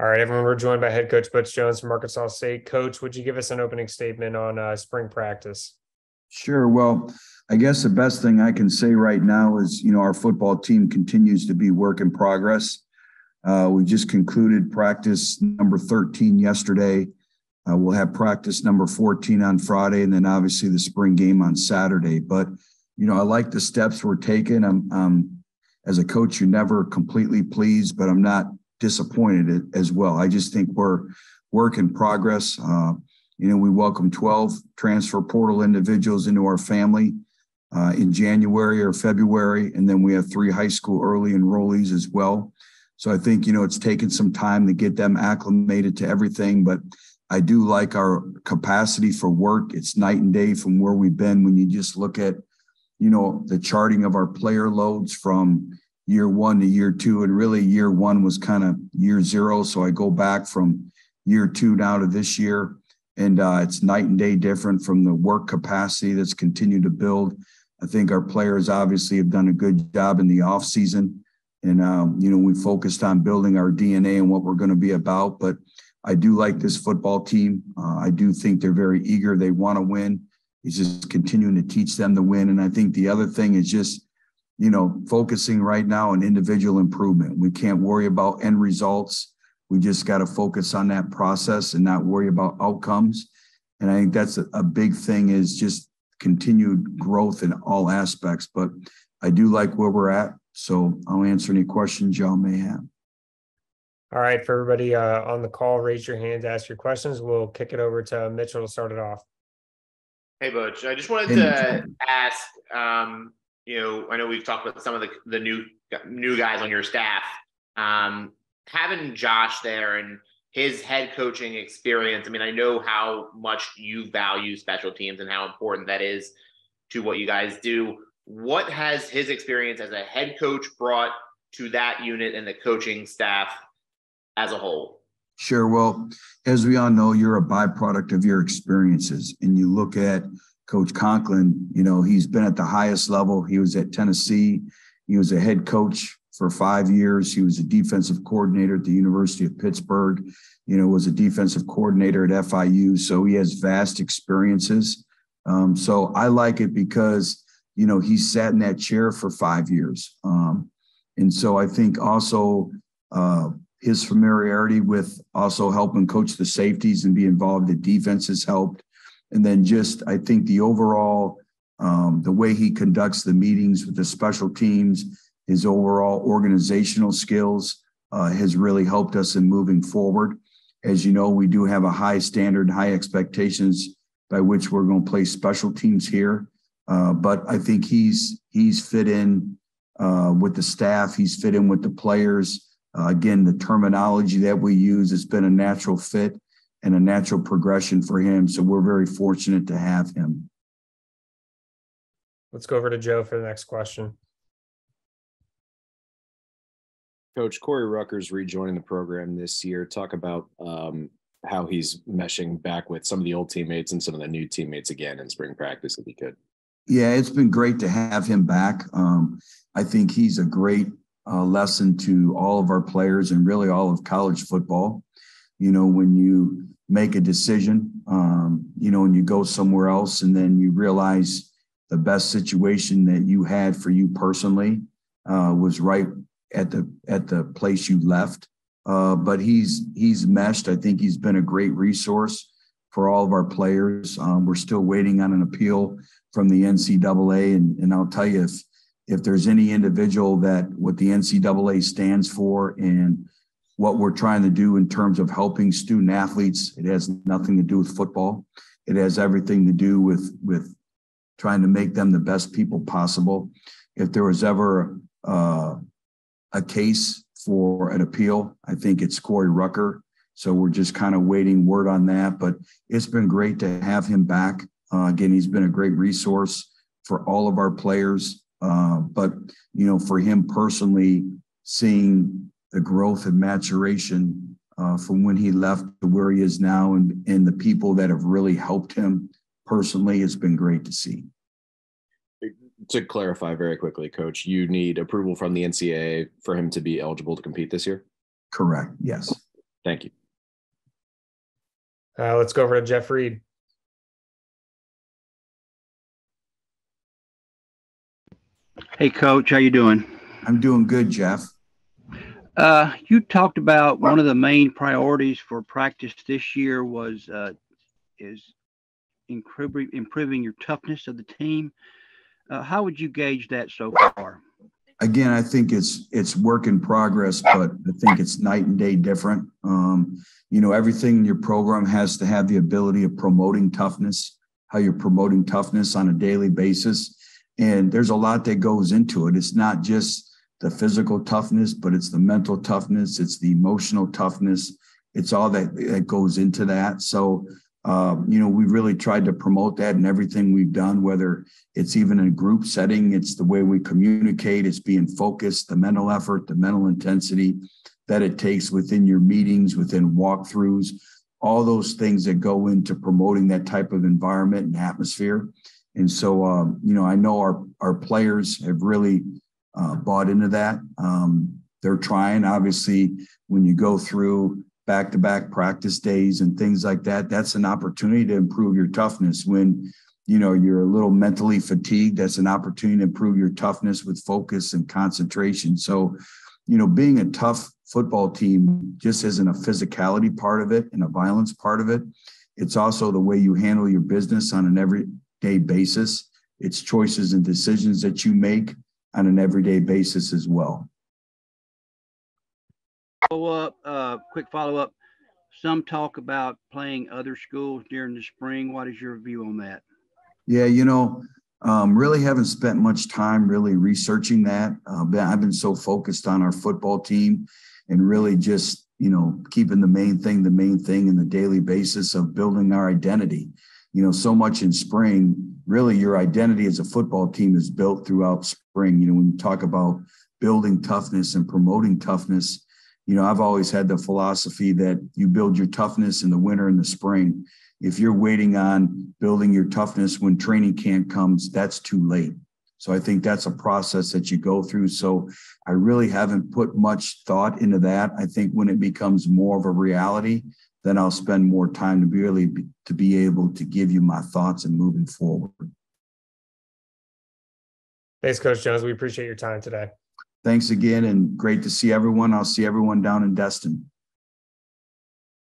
All right, everyone, we're joined by head coach Butch Jones from Arkansas State. Coach, would you give us an opening statement on spring practice? Sure. Well, I guess the best thing I can say right now is, our football team continues to be work in progress. We just concluded practice number 13 yesterday. We'll have practice number 14 on Friday, and then obviously the spring game on Saturday. But, I like the steps we're taking. As a coach, you're never completely pleased, but I'm not disappointed as well. I just think we're work in progress. We welcome 12 transfer portal individuals into our family in January or February, and then we have 3 high school early enrollees as well. So I think, it's taken some time to get them acclimated to everything, but I do like our capacity for work. It's night and day from where we've been when you just look at, the charting of our player loads from year 1 to year 2, and really year 1 was kind of year 0. So I go back from year 2 now to this year. And it's night and day different from the work capacity that's continued to build. I think our players obviously have done a good job in the off season. And, we focused on building our DNA and what we're going to be about. But I do like this football team. I do think they're very eager. They want to win. It's just continuing to teach them to win. And I think the other thing is just, focusing right now on individual improvement. We can't worry about end results. We just got to focus on that process and not worry about outcomes. And I think that's a big thing, is just continued growth in all aspects. But I do like where we're at. So I'll answer any questions y'all may have. All right, for everybody on the call, raise your hand to ask your questions. We'll kick it over to Mitchell to start it off. Hey, Butch. I just wanted to ask, I know we've talked about some of the new guys on your staff. Having Josh there and his head coaching experience, I know how much you value special teams and how important that is to what you guys do. What has his experience as a head coach brought to that unit and the coaching staff as a whole? Sure. Well, as we all know, you're a byproduct of your experiences. And you look at Coach Conklin, he's been at the highest level. He was at Tennessee. He was a head coach for 5 years. He was a defensive coordinator at the University of Pittsburgh, was a defensive coordinator at FIU. So he has vast experiences. So I like it because, he sat in that chair for 5 years. And so I think also his familiarity with also helping coach the safeties and be involved in defense has helped. And then just, I think the overall, the way he conducts the meetings with the special teams, his overall organizational skills has really helped us in moving forward. As you know, we do have a high standard, high expectations by which we're going to play special teams here. But I think he's fit in with the staff. He's fit in with the players. Again, the terminology that we use has been a natural fit and a natural progression for him. So we're very fortunate to have him. Let's go over to Joe for the next question. Coach, Corey Rucker's rejoining the program this year. Talk about how he's meshing back with some of the old teammates and some of the new teammates again in spring practice, if he could. Yeah, it's been great to have him back. I think he's a great lesson to all of our players and really all of college football. When you make a decision, and you go somewhere else and then you realize the best situation that you had for you personally was right at the place you left. But he's meshed. I think he's been a great resource for all of our players. We're still waiting on an appeal from the NCAA. And I'll tell you, if there's any individual that what the NCAA stands for and what we're trying to do in terms of helping student athletes, it has nothing to do with football. It has everything to do with trying to make them the best people possible. If there was ever a case for an appeal, I think it's Corey Rucker. So we're just kind of waiting word on that. But it's been great to have him back. Again, he's been a great resource for all of our players. But, for him personally, seeing the growth and maturation from when he left to where he is now and the people that have really helped him personally, it's been great to see. To clarify very quickly, Coach, you need approval from the NCAA for him to be eligible to compete this year? Correct. Yes. Thank you. Let's go over to Jeff Reed. Hey, Coach, how you doing? I'm doing good, Jeff. You talked about one of the main priorities for practice this year was is improving your toughness of the team. How would you gauge that so far? Again, I think it's work in progress, but I think it's night and day different. Everything in your program has to have the ability of promoting toughness, how you're promoting toughness on a daily basis. And there's a lot that goes into it. It's not just the physical toughness, but it's the mental toughness. It's the emotional toughness. It's all that goes into that. So, we really tried to promote that in everything we've done, whether it's even in a group setting, it's the way we communicate, it's being focused, the mental effort, the mental intensity that it takes within your meetings, within walkthroughs, all those things that go into promoting that type of environment and atmosphere. And so, I know our players have really bought into that. They're trying. Obviously, when you go through back-to-back practice days and things like that, that's an opportunity to improve your toughness. When, you're a little mentally fatigued, that's an opportunity to improve your toughness with focus and concentration. So, being a tough football team just isn't a physicality part of it and a violence part of it. It's also the way you handle your business on an everyday basis. It's choices and decisions that you make on an everyday basis as well. Quick follow-up. Some talk about playing other schools during the spring. What is your view on that? Yeah, really haven't spent much time really researching that. I've been so focused on our football team and really just, keeping the main thing in the daily basis of building our identity. So much in spring, really your identity as a football team is built throughout spring. When you talk about building toughness and promoting toughness, I've always had the philosophy that you build your toughness in the winter and the spring. If you're waiting on building your toughness when training camp comes, that's too late. So I think that's a process that you go through. So I really haven't put much thought into that. I think when it becomes more of a reality, then I'll spend more time to be able to give you my thoughts and moving forward. Thanks, Coach Jones. We appreciate your time today. Thanks again, and great to see everyone. I'll see everyone down in Destin.